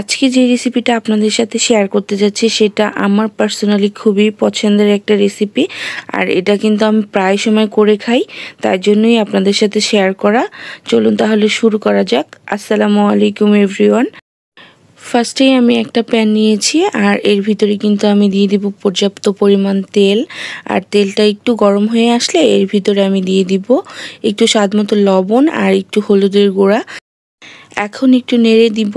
আজকে যে রেসিপিটা আপনাদের সাথে শেয়ার করতে যাচ্ছি সেটা আমার পার্সোনালি খুবই পছন্দের একটা রেসিপি। আর এটা কিন্তু আমি প্রায় সময় করে খাই, তাই জন্যই আপনাদের সাথে শেয়ার করা। চলুন তাহলে শুরু করা যাক। আসসালামু আলাইকুম এভরিওয়ান। ফার্স্টেই আমি একটা প্যান নিয়েছি আর এর ভিতরে কিন্তু আমি দিয়ে দিব পর্যাপ্ত পরিমাণ তেল। আর তেলটা একটু গরম হয়ে আসলে এর ভিতরে আমি দিয়ে দিব একটু স্বাদমতো লবণ আর একটু হলুদের গুঁড়া। এখন একটু নেড়ে দিব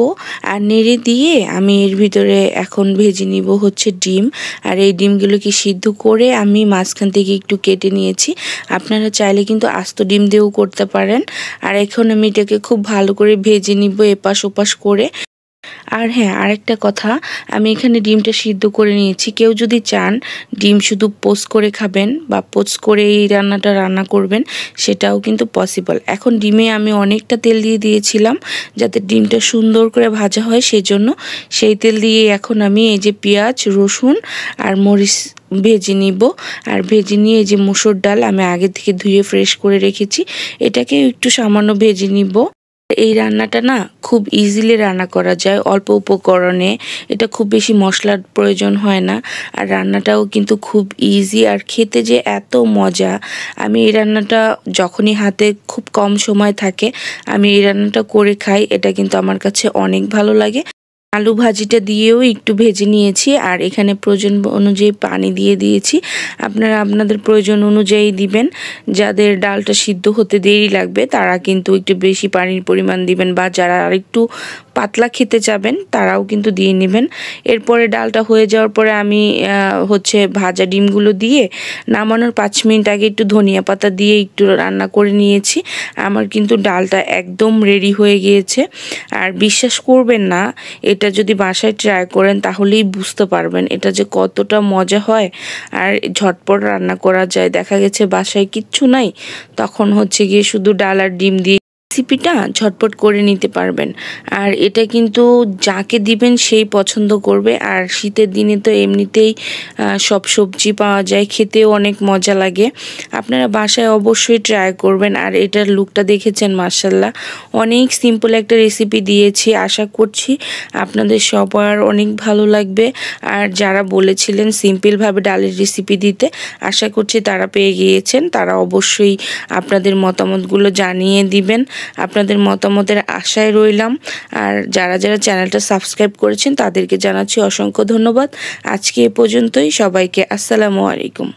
আর নেড়ে দিয়ে আমি এর ভিতরে এখন ভেজে নিব হচ্ছে ডিম। আর এই ডিমগুলোকে সিদ্ধ করে আমি মাঝখান থেকে একটু কেটে নিয়েছি। আপনারা চাইলে কিন্তু আস্ত ডিম দিয়েও করতে পারেন। আর এখন আমি এটাকে খুব ভালো করে ভেজে নিব এপাশ ওপাশ করে। আর হ্যাঁ, আরেকটা কথা, আমি এখানে ডিমটা সিদ্ধ করে নিয়েছি। কেউ যদি চান ডিম শুধু পোস্ট করে খাবেন বা পোস্ট করে এই রান্নাটা রান্না করবেন, সেটাও কিন্তু পসিবল। এখন ডিমে আমি অনেকটা তেল দিয়ে দিয়েছিলাম যাতে ডিমটা সুন্দর করে ভাজা হয়, সেজন্য সেই তেল দিয়ে এখন আমি এই যে পেঁয়াজ, রসুন আর মরিচ ভেজে নিব। আর ভেজে নিয়ে এই যে মসুর ডাল আমি আগে থেকে ধুয়ে ফ্রেশ করে রেখেছি, এটাকে একটু সামান্য ভেজে নিব। এই রান্নাটা না খুব ইজিলি রান্না করা যায় অল্প উপকরণে। এটা খুব বেশি মশলার প্রয়োজন হয় না। আর রান্নাটাও কিন্তু খুব ইজি আর খেতে যে এত মজা। আমি এই রান্নাটা যখনই হাতে খুব কম সময় থাকে আমি এই রান্নাটা করে খাই। এটা কিন্তু আমার কাছে অনেক ভালো লাগে। আলু ভাজিটা দিয়েও একটু ভেজে নিয়েছি আর এখানে প্রয়োজন অনুযায়ী পানি দিয়ে দিয়েছি। আপনারা আপনাদের প্রয়োজন অনুযায়ী দিবেন। যাদের ডালটা সিদ্ধ হতে দেরি লাগবে তারা কিন্তু একটু বেশি পানির পরিমাণ দিবেন, বা যারা আরেকটু পাতলা খেতে চাবেন তারাও কিন্তু দিয়ে নেবেন। এরপরে ডালটা হয়ে যাওয়ার পরে আমি হচ্ছে ভাজা ডিমগুলো দিয়ে নামানোর 5 মিনিট আগে একটু ধনিয়া পাতা দিয়ে একটু রান্না করে নিয়েছি। আমার কিন্তু ডালটা একদম রেডি হয়ে গিয়েছে। আর বিশ্বাস করবেন না, এটা যদি বাসায় ট্রাই করেন তাহলেই বুঝতে পারবেন এটা যে কতটা মজা হয় আর ঝটপট রান্না করা যায়। দেখা গেছে বাসায় কিচ্ছু নাই, তখন হচ্ছে গিয়ে শুধু ডাল আর ডিম দিয়ে রেসিপিটা ঝটপট করে নিতে পারবেন। আর এটা কিন্তু যাকে দিবেন সেই পছন্দ করবে। আর শীতের দিনে তো এমনিতেই সব সবজি পাওয়া যায়, খেতেও অনেক মজা লাগে। আপনারা বাসায় অবশ্যই ট্রাই করবেন। আর এটার লুকটা দেখেছেন, মাশাআল্লাহ অনেক সিম্পল একটা রেসিপি দিয়েছি। আশা করছি আপনাদের সবার অনেক ভালো লাগবে। আর যারা বলেছিলেন সিম্পলভাবে ডালের রেসিপি দিতে, আশা করছি তারা পেয়ে গিয়েছেন। তারা অবশ্যই আপনাদের মতামতগুলো জানিয়ে দিবেন। আপনাদের মতামতের আশায় রইলাম। আর যারা যারা চ্যানেলটা সাবস্ক্রাইব করেছেন তাদেরকে জানাচ্ছি অসংখ্য ধন্যবাদ। আজকে এ পর্যন্তই। সবাইকে আসসালামু আলাইকুম।